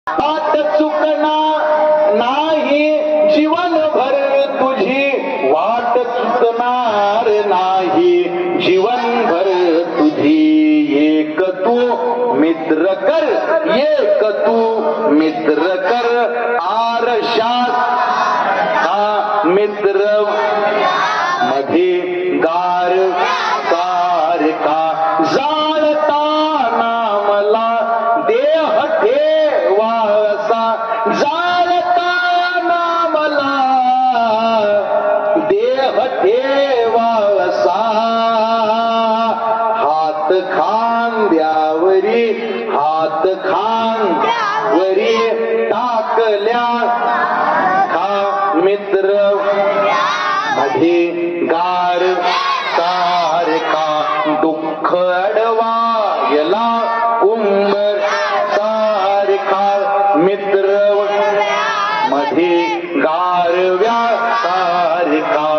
वाट चुकना नाही जीवनभर तुझी, वाट चुकणार नाही जीवनभर तुझी। एक तू मित्र कर, एक तू मित्र कर, आरशात हा मित्र मध्ये गार सारखा जाळताना मला देह ठेवासा, जाळताना मला देह ठेवासा। हात खांद्यावरी, हात खांद्यावरी टाकल्या खा मित्र मध्ये गार सारखा। दुःख अडवायला उंबर सारखा मित्र मध्ये गारव्या सारखा।